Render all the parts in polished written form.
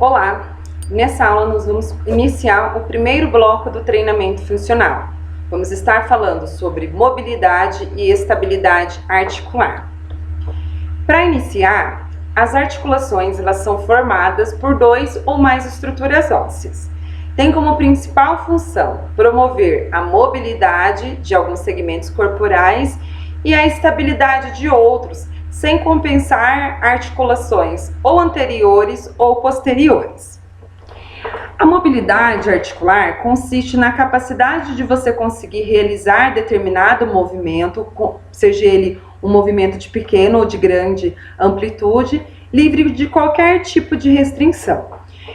Olá! Nessa aula nós vamos iniciar o primeiro bloco do treinamento funcional. Vamos estar falando sobre mobilidade e estabilidade articular. Para iniciar, as articulações elas são formadas por duas ou mais estruturas ósseas. Tem como principal função promover a mobilidade de alguns segmentos corporais e a estabilidade de outros, sem compensar articulações ou anteriores ou posteriores. A mobilidade articular consiste na capacidade de você conseguir realizar determinado movimento, seja ele um movimento de pequena ou de grande amplitude, livre de qualquer tipo de restrição.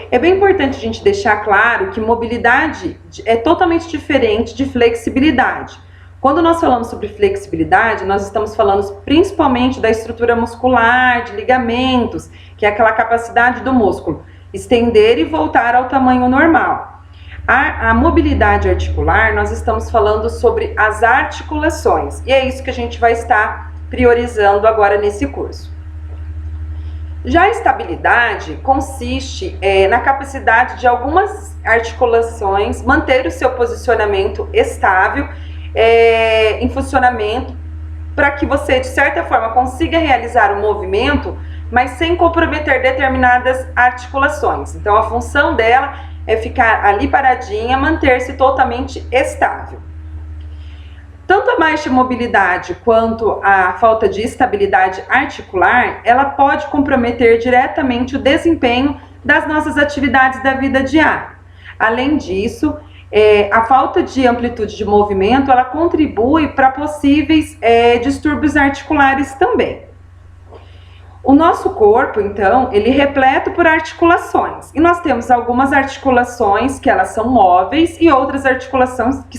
É bem importante a gente deixar claro que mobilidade é totalmente diferente de flexibilidade. Quando nós falamos sobre flexibilidade, nós estamos falando principalmente da estrutura muscular, de ligamentos, que é aquela capacidade do músculo estender e voltar ao tamanho normal. A mobilidade articular, nós estamos falando sobre as articulações, e é isso que a gente vai estar priorizando agora nesse curso. Já a estabilidade consiste na capacidade de algumas articulações manter o seu posicionamento estável em funcionamento, para que você, de certa forma, consiga realizar o movimento, mas sem comprometer determinadas articulações. Então, a função dela é ficar ali paradinha, manter-se totalmente estável. Tanto a baixa mobilidade quanto a falta de estabilidade articular, ela pode comprometer diretamente o desempenho das nossas atividades da vida diária. Além disso, a falta de amplitude de movimento, ela contribui para possíveis distúrbios articulares também. O nosso corpo, então, ele é repleto por articulações. E nós temos algumas articulações que elas são móveis e outras articulações que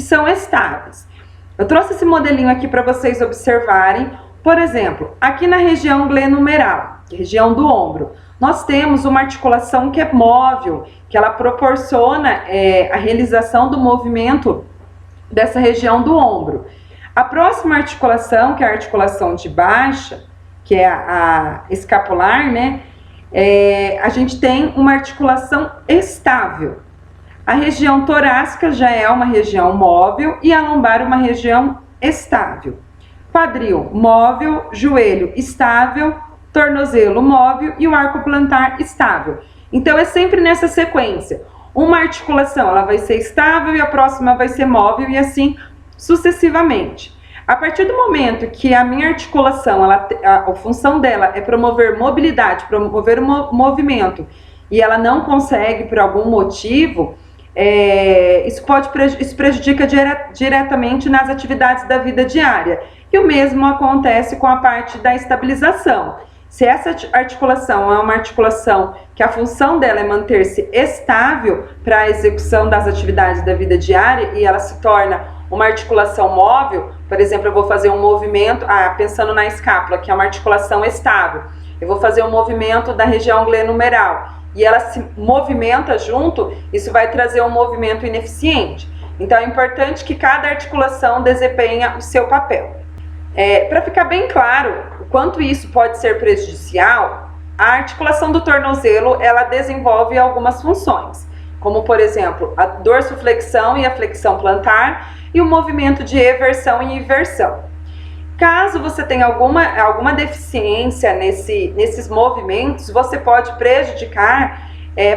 são estáveis. Eu trouxe esse modelinho aqui para vocês observarem. Por exemplo, aqui na região glenohumeral, região do ombro, nós temos uma articulação que é móvel, que ela proporciona a realização do movimento dessa região do ombro. A próxima articulação, que é a articulação de baixa, que é a escapular, né? A gente tem uma articulação estável. A região torácica já é uma região móvel e a lombar uma região estável. Quadril móvel, joelho estável, tornozelo móvel e o arco plantar estável. Então é sempre nessa sequência. Uma articulação ela vai ser estável e a próxima vai ser móvel e assim sucessivamente. A partir do momento que a minha articulação, a função dela é promover mobilidade, promover o movimento, e ela não consegue por algum motivo, isso prejudica diretamente nas atividades da vida diária. E o mesmo acontece com a parte da estabilização. Se essa articulação é uma articulação que a função dela é manter-se estável para a execução das atividades da vida diária e ela se torna uma articulação móvel, por exemplo, eu vou fazer um movimento, pensando na escápula, que é uma articulação estável, eu vou fazer um movimento da região glenohumeral e ela se movimenta junto, isso vai trazer um movimento ineficiente. Então é importante que cada articulação desempenhe o seu papel. Para ficar bem claro o quanto isso pode ser prejudicial, a articulação do tornozelo ela desenvolve algumas funções, como por exemplo a dorsoflexão e a flexão plantar e o movimento de eversão e inversão. Caso você tenha alguma deficiência nesses movimentos, você pode prejudicar,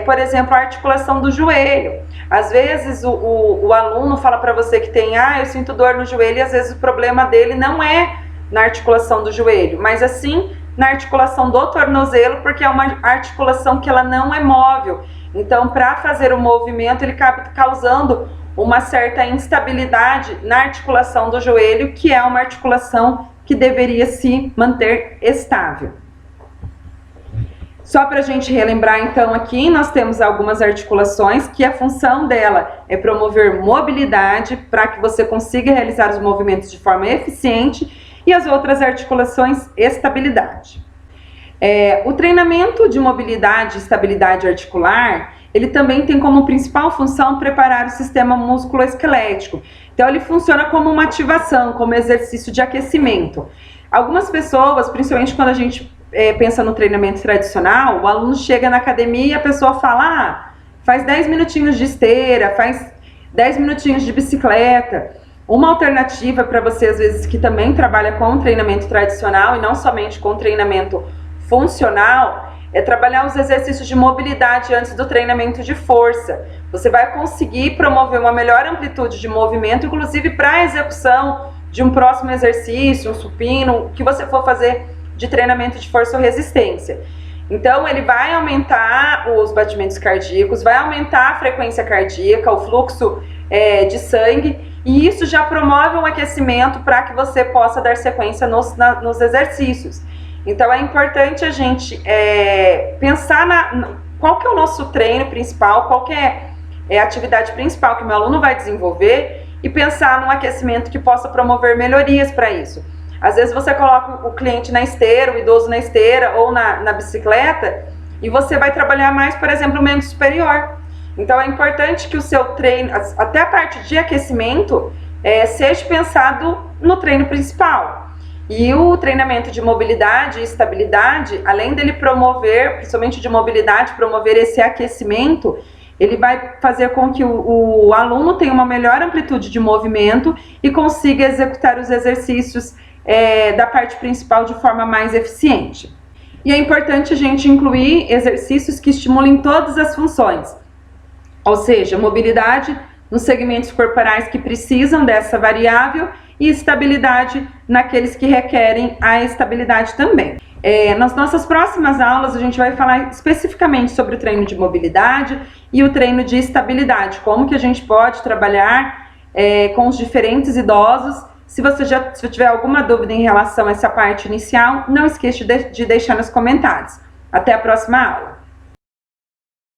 por exemplo, a articulação do joelho. Às vezes o aluno fala para você que tem, eu sinto dor no joelho, e às vezes o problema dele não é na articulação do joelho, mas assim na articulação do tornozelo, porque é uma articulação que ela não é móvel. Então, para fazer o movimento, ele acaba causando uma certa instabilidade na articulação do joelho, que é uma articulação que deveria se manter estável. Só para a gente relembrar, então, aqui nós temos algumas articulações que a função dela é promover mobilidade para que você consiga realizar os movimentos de forma eficiente e as outras articulações, estabilidade. O treinamento de mobilidade e estabilidade articular, ele também tem como principal função preparar o sistema músculo-esquelético. Então ele funciona como uma ativação, como exercício de aquecimento. Algumas pessoas, principalmente quando a gente pensa no treinamento tradicional, o aluno chega na academia e a pessoa fala, faz 10 minutinhos de esteira, faz 10 minutinhos de bicicleta. Uma alternativa para você, às vezes, que também trabalha com treinamento tradicional e não somente com treinamento funcional, é trabalhar os exercícios de mobilidade antes do treinamento de força. Você vai conseguir promover uma melhor amplitude de movimento, inclusive para a execução de um próximo exercício, um supino, o que você for fazer de treinamento de força ou resistência. Então, ele vai aumentar os batimentos cardíacos, vai aumentar a frequência cardíaca, o fluxo de sangue, e isso já promove um aquecimento para que você possa dar sequência nos exercícios. Então, é importante a gente pensar qual que é o nosso treino principal, qual que é a atividade principal que o meu aluno vai desenvolver e pensar num aquecimento que possa promover melhorias para isso. Às vezes você coloca o cliente na esteira, o idoso na esteira ou na bicicleta e você vai trabalhar mais, por exemplo, o membro superior. Então é importante que o seu treino, até a parte de aquecimento, seja pensado no treino principal. E o treinamento de mobilidade e estabilidade, além dele promover, principalmente de mobilidade, promover esse aquecimento, ele vai fazer com que o aluno tenha uma melhor amplitude de movimento e consiga executar os exercícios da parte principal de forma mais eficiente. E é importante a gente incluir exercícios que estimulem todas as funções, ou seja, mobilidade nos segmentos corporais que precisam dessa variável e estabilidade naqueles que requerem a estabilidade também. Nas nossas próximas aulas a gente vai falar especificamente sobre o treino de mobilidade e o treino de estabilidade, como que a gente pode trabalhar com os diferentes idosos. Se você tiver alguma dúvida em relação a essa parte inicial, não esqueça de deixar nos comentários. Até a próxima aula!